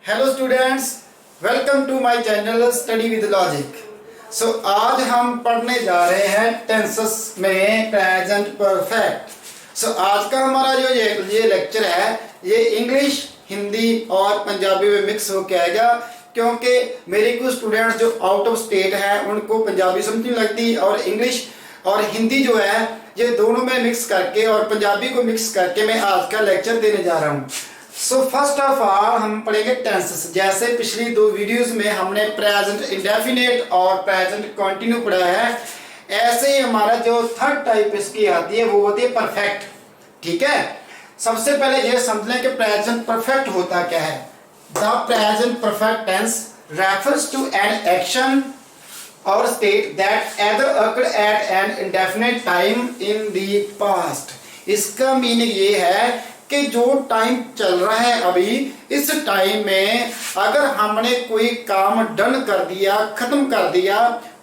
Hello students, welcome to my channel study with logic. So आज हम पढ़ने जा रहे हैं टेंसेस में प्रेजेंट परफेक्ट। सो आज का हमारा जो ये लेक्चर है ये इंग्लिश, हिंदी और पंजाबी में मिक्स होके आएगा, क्योंकि मेरे कुछ स्टूडेंट्स जो आउट ऑफ स्टेट हैं उनको पंजाबी समझ नहीं लगती और इंग्लिश और हिंदी जो है ये दोनों में मिक्स करके और पंजाबी को मिक्स करके मैं आज का लेक्चर देने जा रहा हूँ। सो फर्स्ट ऑफ ऑल हम पढ़ेंगे टेंसेस। जैसे पिछली दो वीडियोस में हमने प्रेजेंट इंडेफिनिट और प्रेजेंट कंटिन्यू पढ़ा है, ऐसे ही हमारा जो थर्ड टाइप इसकी आती है वो होती है परफेक्ट। ठीक है, सबसे पहले ये समझ लें कि प्रेजेंट परफेक्ट होता क्या है। The present perfect tense refers to an action और state that either occurred at an indefinite time in the past। इसका मीनिंग ये है कि जो टाइम चल रहा है अभी, इस टाइम में अगर हमने कोई काम डन कर दिया, खत्म कर दिया,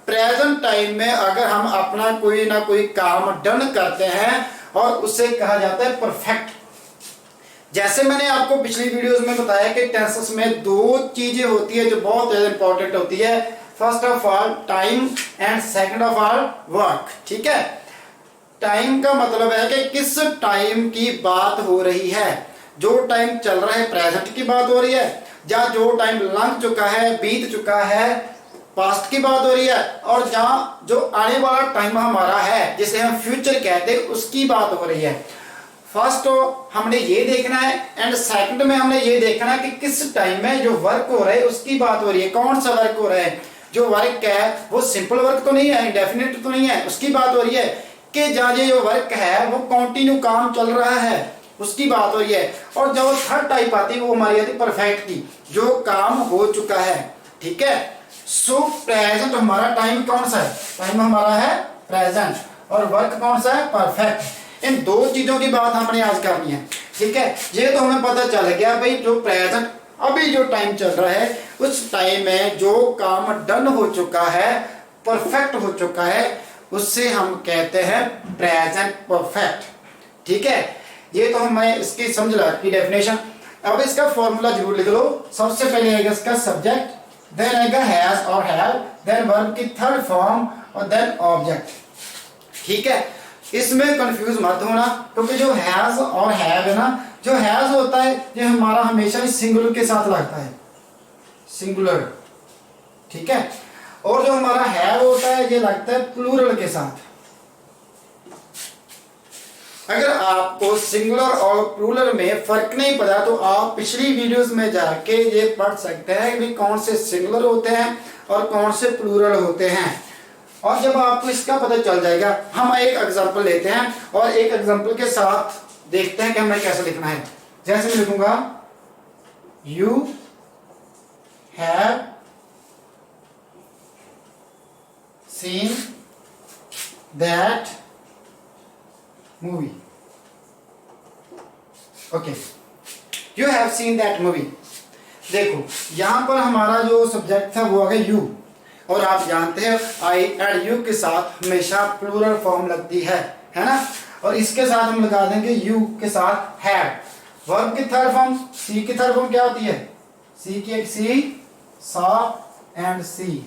प्रेजेंट टाइम में अगर हम अपना कोई ना कोई काम डन करते हैं और उसे कहा जाता है परफेक्ट। जैसे मैंने आपको पिछली वीडियोस में बताया कि टेंसेस में दो चीजें होती है जो बहुत ज्यादा इंपॉर्टेंट होती है। First of all time and second of all work. ठीक है, टाइम का मतलब है कि किस टाइम की बात हो रही है। जो टाइम चल रहा है प्रेजेंट की बात हो रही है, या जो टाइम लंघ चुका है, बीत चुका है, पास्ट की बात हो रही है, और जहाँ जो आने वाला टाइम हमारा है जिसे हम फ्यूचर कहते हैं उसकी बात हो रही है। फर्स्ट हमने ये देखना है एंड सेकंड में हमने ये देखना है कि किस टाइम में जो वर्क हो रहा है उसकी बात हो रही है। कौन सा वर्क हो रहा है, जो वर्क है वो सिंपल वर्क तो नहीं है, इंडेफिनिट तो नहीं है, उसकी बात हो रही है। कि जहाँ जो वर्क है वो कंटिन्यू काम चल रहा है उसकी बात हो रही है। और जो थर्ड टाइप आती है वो हमारी आती है परफेक्ट की, जो काम हो चुका है। ठीक है, सो प्रेजेंट हमारा टाइम कौन सा है, टाइम हमारा है प्रेजेंट, और वर्क कौन सा है, परफेक्ट। इन दो चीजों की बात हमने आज करनी है। ठीक है, ये तो हमें पता चल गया भाई, जो प्रेजेंट अभी जो टाइम चल रहा है उस टाइम में जो काम डन हो चुका है, परफेक्ट हो चुका है, उससे हम कहते हैं प्रेजेंट परफेक्ट। ठीक है, ये तो हमें इसकी समझ ला की डेफिनेशन। अब इसका फॉर्मूला जरूर लिख लो। सबसे पहले आएगा इसका सब्जेक्ट, देन आएगा हैज और हैव, देन वर्ब की थर्ड फॉर्म और देन ऑब्जेक्ट। ठीक है, इसमें कंफ्यूज मत होना, क्योंकि जो हैज और हैव है ना, जो हैज होता है ये हमारा हमेशा सिंगुलर के साथ लगता है, सिंगुलर। ठीक है, और जो हमारा हैव होता है ये लगता है प्लूरल के साथ। अगर आपको सिंगुलर और प्लूरल में फर्क नहीं पता तो आप पिछली वीडियोस में जाके ये पढ़ सकते हैं कि कौन से सिंगुलर होते हैं और कौन से प्लूरल होते हैं। और जब आपको इसका पता चल जाएगा, हम एक एग्जांपल लेते हैं और एक एग्जांपल के साथ देखते हैं कि हमें कैसे लिखना है। जैसे मैं लिखूंगा you have seen that movie। Okay, you have seen that movie। देखो यहां पर हमारा जो सब्जेक्ट था वो आ गया यू, और आप जानते हैं आई एंड यू के साथ हमेशा प्लूरल फॉर्म लगती है ना। और इसके साथ हम लगा देंगे यू के साथ हैव। वर्ब की थर्ड फॉर्म, सी की थर्ड फॉर्म क्या होती है, सी की एक सी, सा एंड सी।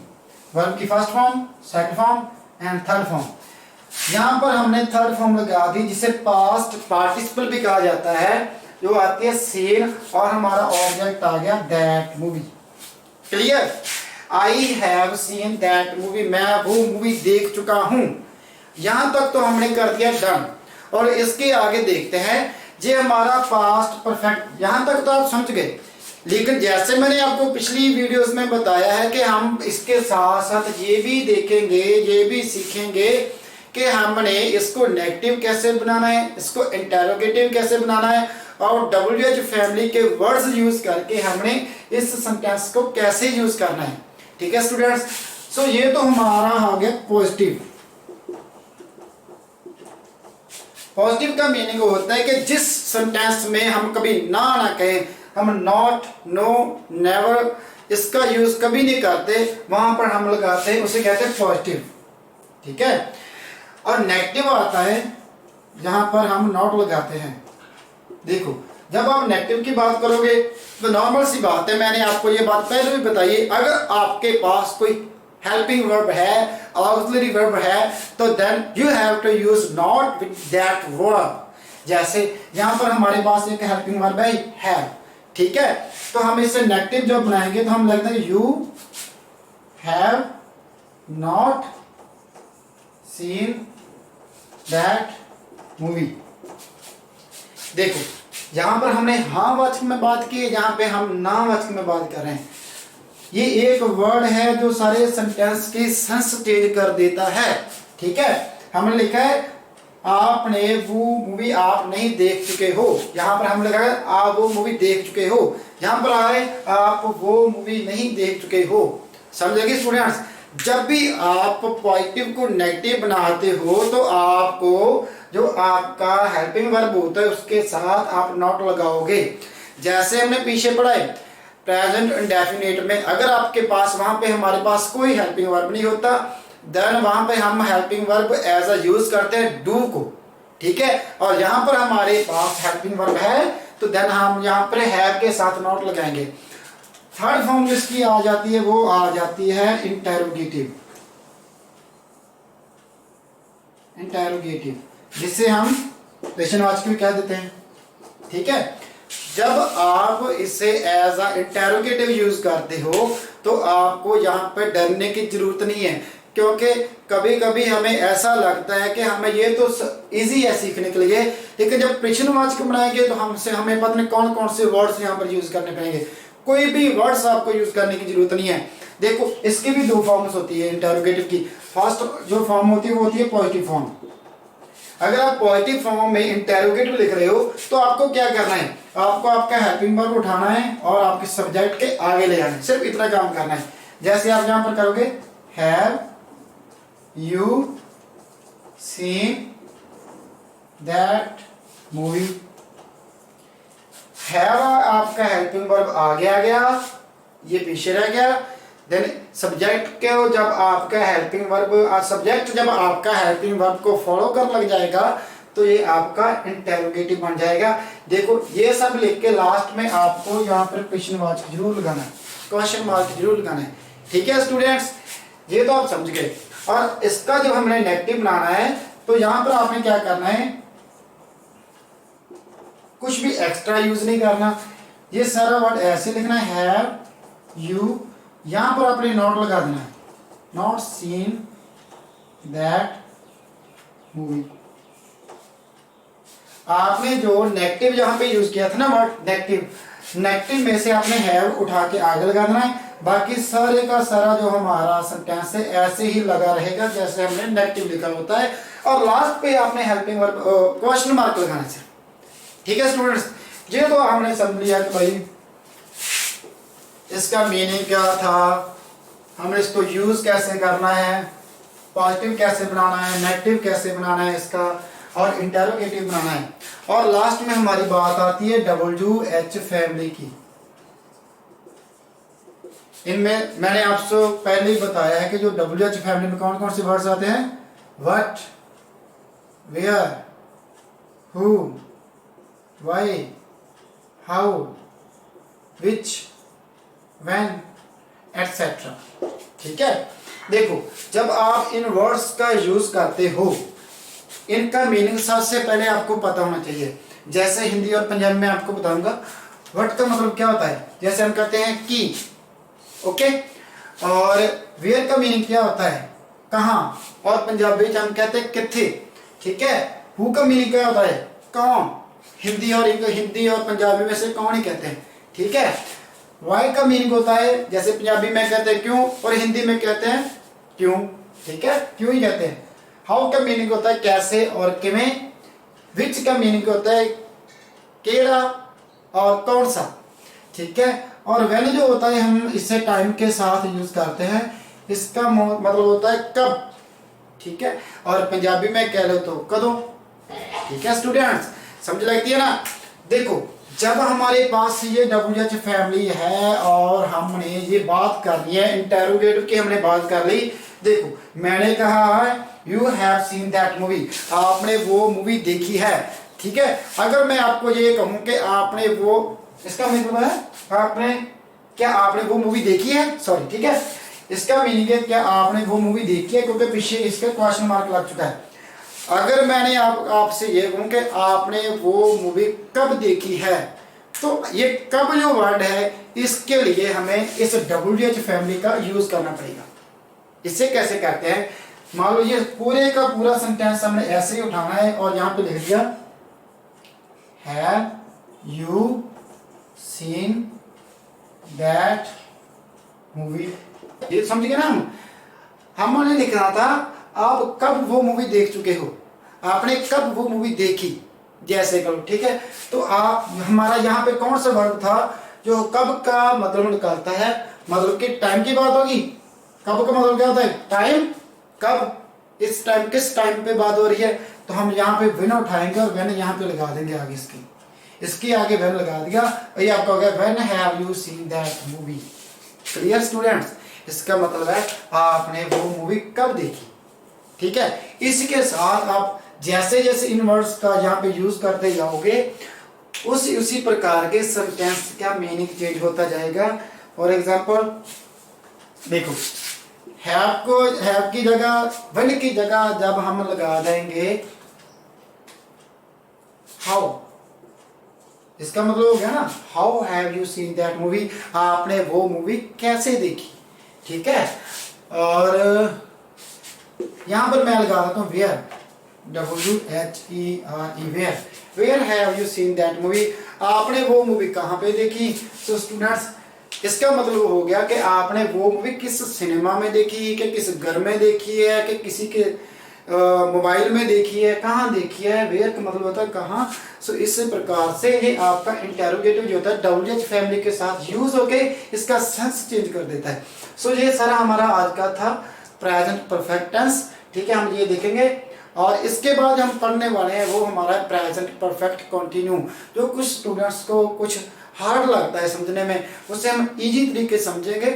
वर्ब की first form, second form and third form. यहां पर हमने थर्ड फॉर्म लगा दी जिसे पास्ट पार्टिसिपल भी कहा जाता है, जो आती है सीन, और हमारा ऑब्जेक्ट आ गया that movie. Clear, I have seen that movie, मैं वो मूवी देख चुका हूं। यहां तक तो हमने कर दिया डन, और इसके आगे देखते हैं ये हमारा पास्ट परफेक्ट। यहां तक तो आप समझ गए, लेकिन जैसे मैंने आपको पिछली वीडियोस में बताया है कि हम इसके साथ साथ ये भी देखेंगे, ये भी सीखेंगे कि हमने इसको नेगेटिव कैसे बनाना है, इसको इंटेरोगेटिव कैसे बनाना है, और WH फैमिली के वर्ड्स यूज करके हमने इस सेंटेंस को कैसे यूज करना है। ठीक है स्टूडेंट्स, सो ये तो हमारा हो गया पॉजिटिव। पॉजिटिव का मीनिंग होता है कि जिस सेंटेंस में हम कभी ना कहें, हम नॉट, नो, नेवर इसका यूज कभी नहीं करते, वहां पर हम लगाते हैं, उसे कहते हैं पॉजिटिव। ठीक है, और नेगेटिव आता है जहां पर हम नॉट लगाते हैं। देखो जब आप नेगेटिव की बात करोगे तो नॉर्मल सी बात है, मैंने आपको ये बात पहले भी बताई है, अगर आपके पास कोई हेल्पिंग वर्ब है, ऑक्सिलरी वर्ब है, तो then you have to use not with that verb. जैसे यहाँ पर हमारे पास एक हेल्पिंग वर्ब है, ठीक है, तो हम इसे नेगेटिव जब बनाएंगे तो हम लिखते हैं you have not seen that movie. देखो यहां पर हमने हाँ वाचक में बात की है, यहाँ पे हम ना वाचक में बात कर रहे हैं। ये एक वर्ड है जो सारे सेंटेंस की सेंस चेंज कर देता है, ठीक है। हमने लिखा है आपने वो मूवी आप नहीं देख चुके हो, यहाँ पर हम लिखा है आप वो मूवी देख चुके हो, यहाँ पर आ रहे आप वो मूवी नहीं देख चुके हो। समझेंगे स्टूडेंट्स, जब भी आप पॉजिटिव को नेगेटिव बनाते हो तो आपको जो आपका हेल्पिंग वर्ब होता है उसके साथ आप नॉट लगाओगे। जैसे हमने पीछे पढ़ा है प्रेजेंट इंडेफिनिट में, अगर आपके पास वहां पे हमारे पास कोई हेल्पिंग वर्ब नहीं होता, देन वहां पे हम helping verb as a use करते हैं डू को, ठीक है। और यहाँ पर हमारे पास हेल्पिंग वर्ब है तो देन हम यहाँ पर हैव के साथ नॉट लगाएंगे। थर्ड फॉर्म जिसकी आ जाती है वो आ जाती है इंटेरोगेटिव, जिससे हम प्रश्नवाचक भी कह देते हैं, ठीक है। जब आप इसे एज अ इंटेरोगेटिव यूज करते हो तो आपको यहाँ पे डरने की जरूरत नहीं है, क्योंकि कभी कभी हमें ऐसा लगता है कि हमें ये तो इजी है सीखने के लिए, लेकिन जब प्रश्नवाचक बनाएंगे तो हमें पता नहीं कौन कौन से वर्ड्स यहाँ पर यूज करने पड़ेंगे। कोई भी वर्ड्स आपको यूज करने की जरूरत नहीं है। देखो इसकी भी दो फॉर्म्स होती है इंटेरोगेटिव की। फर्स्ट जो फॉर्म होती है वो होती है पॉजिटिव फॉर्म। अगर आप पॉजिटिव फॉर्म में इंटेरोगेटिव लिख रहे हो तो आपको क्या करना है, आपको आपका हेल्पिंग वर्ब उठाना है और आपके सब्जेक्ट के आगे ले आना है, सिर्फ इतना काम करना है। जैसे आप यहां पर करोगे have you seen that movie, have आपका हेल्पिंग वर्ब आगे आ गया, ये पीछे रह गया। देन सब्जेक्ट के जब आपका हेल्पिंग वर्ब सब्जेक्ट जब आपका हेल्पिंग वर्ब को फॉलो कर लग जाएगा तो ये आपका इंटेरोगेटिव बन जाएगा। देखो ये सब लिख के लास्ट में आपको यहाँ पर प्रश्नवाचक जरूर लगाना है, क्वेश्चन मार्क जरूर लगाना है, ठीक है स्टूडेंट्स। ये तो आप समझ गए। और इसका जब हमने नेगेटिव बनाना है तो यहाँ पर आपने क्या करना है, कुछ भी एक्स्ट्रा यूज नहीं करना, ये सारा वर्ड ऐसे लिखना है हैव यू, यहां पर आपने नॉट लगा देना है, नॉट सीन दैट मूवी। आपने जो नेगेटिव यहां पे यूज किया था ना वर्ड नेगेटिव में से आपने हैव उठा के आगे लगा देना है, बाकी सारे का सारा जो हमारा सेंटेंस है ऐसे ही लगा रहेगा जैसे हमने नेगेटिव लिखा होता है। और लास्ट पे आपने हेल्पिंग वर्ब क्वेश्चन मार्क लगाना है, ठीक है स्टूडेंट्स। ये तो हमने समझ लिया कि भाई इसका मीनिंग क्या था, हमें इसको यूज कैसे करना है, पॉजिटिव कैसे बनाना है, नेगेटिव कैसे बनाना है इसका, और इंटेरोगेटिव बनाना है। और लास्ट में हमारी बात आती है WH फैमिली की। इनमें मैंने आपसे पहले ही बताया है कि जो WH फैमिली में कौन कौन से वर्ड्स आते हैं, what, where, who, why, how, which, when, etcetera, ठीक है। देखो जब आप इन वर्ड्स का यूज करते हो इनका मीनिंग सबसे पहले आपको पता होना चाहिए। जैसे हिंदी और पंजाबी में आपको बताऊंगा व्हाट का मतलब क्या होता है, जैसे हम कहते हैं की, ओके। और वेयर का मीनिंग क्या होता है, कहाँ, और पंजाबी में हम कहते हैं किथे, ठीक है। हु का मीनिंग क्या होता है, कौन, हिंदी और पंजाबी में से कौन ही कहते हैं, ठीक है। वाई का मीनिंग होता है, जैसे पंजाबी में कहते हैं क्यों और हिंदी में कहते हैं क्यों, ठीक है, क्यों ही कहते हैं। हाउ का मीनिंग होता है कैसे और किवें। विच का मीनिंग होता है केड़ा और कौन सा, ठीक है। और व्हेन जो होता है हम इसे टाइम के साथ यूज करते हैं, इसका मतलब होता है कब, ठीक है। और पंजाबी में कह लो तो कदों, ठीक है स्टूडेंट्स, समझ लगती है ना। देखो जब हमारे पास ये WH फैमिली है और हमने ये बात करनी है इंटेरोगेटिव की, हमने बात कर ली। देखो मैंने कहा है you have seen that movie, आपने वो मूवी देखी है, ठीक है। अगर मैं आपको ये कहूं कि आपने वो, इसका मतलब है आपने, क्या आपने वो मूवी देखी है, सॉरी ठीक है, इसका मीनिंग है क्या आपने वो मूवी देखी है, क्योंकि पीछे इसका क्वेश्चन मार्क लग चुका है। अगर मैंने आपसे ये कहूं कि आपने वो मूवी कब देखी है, तो ये कब जो वर्ड है इसके लिए हमें इस WH फैमिली का यूज करना पड़ेगा। इसे कैसे करते हैं, मान लो ये पूरे का पूरा सेंटेंस हमने ऐसे ही उठाना है और यहां पे लिख दिया have you seen that movie. ये समझ गए ना, हमने लिखना था आप कब वो मूवी देख चुके हो, आपने कब वो मूवी देखी, जैसे करो ठीक है। तो आप हमारा यहाँ पे कौन सा वर्ड था जो कब का मतलब निकालता है, मतलब कि टाइम की बात होगी। कब का मतलब क्या होता है, टाइम, कब, इस टाइम, किस टाइम पे बात हो रही है, तो हम यहाँ पे व्हेन उठाएंगे और व्हेन यहाँ पे लगा देंगे आगे, इसके आगे व्हेन लगा दिया, ये आपका हो गया when have you seen that movie. Clear students, इसका मतलब है आपने वो मूवी कब देखी, ठीक है। इसके साथ आप जैसे जैसे इन वर्ड्स का यहाँ पे यूज करते जाओगे उसी प्रकार के सेंटेंस का मीनिंग चेंज होता जाएगा। फॉर एग्जांपल देखो, हैव की जगह, व्हेन की जगह जब हम लगा देंगे हाउ, इसका मतलब हो गया ना how have you seen that movie, आपने वो मूवी कैसे देखी, ठीक है। और यहां पर मैं लगा देता हूं where, WHERE, where have you seen that movie, आपने वो मूवी कहां पे देखी। सो स्टूडेंट्स, इसका मतलब हो गया कि आपने वो मूवी किस सिनेमा में देखी, कि किस घर में देखी है, कि किसी के मोबाइल में देखी है, कहाँ देखी है। वेयर का मतलब होता है कहाँ। सो इस प्रकार से ये आपका इंटेरोगेटिव जो होता है WH फैमिली के साथ यूज होके इसका सेंस चेंज कर देता है। सो ये सारा हमारा आज का था प्रेजेंट परफेक्ट टेंस, ठीक है, हम ये देखेंगे। और इसके बाद हम पढ़ने वाले हैं वो हमारा प्रेजेंट परफेक्ट कंटिन्यू, जो कुछ स्टूडेंट्स को कुछ हार्ड लगता है समझने में, उससे हम इजी तरीके समझेंगे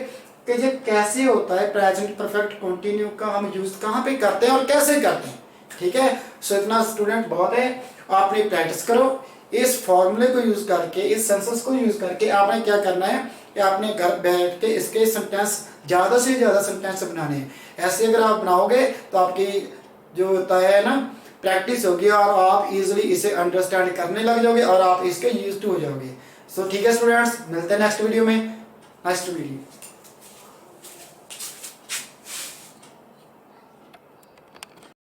कि ये कैसे होता है प्रेजेंट परफेक्ट कंटिन्यू का हम यूज कहाँ पे करते हैं और कैसे करते हैं, ठीक है। सो इतना स्टूडेंट बहुत है, आपने प्रैक्टिस करो इस फॉर्मूले को यूज करके, इस सेंसेस को यूज करके। आपने क्या करना है कि आपने घर बैठ के इसके सेंटेंस ज़्यादा से ज़्यादा सेंटेंस बनाने हैं। ऐसे अगर आप बनाओगे तो आपकी जो होता है ना प्रैक्टिस होगी और आप इजीली इसे अंडरस्टैंड करने लग जाओगे और आप इसके यूज्ड हो जाओगे। सो ठीक है स्टूडेंट्स, मिलते हैं नेक्स्ट वीडियो में। Next video.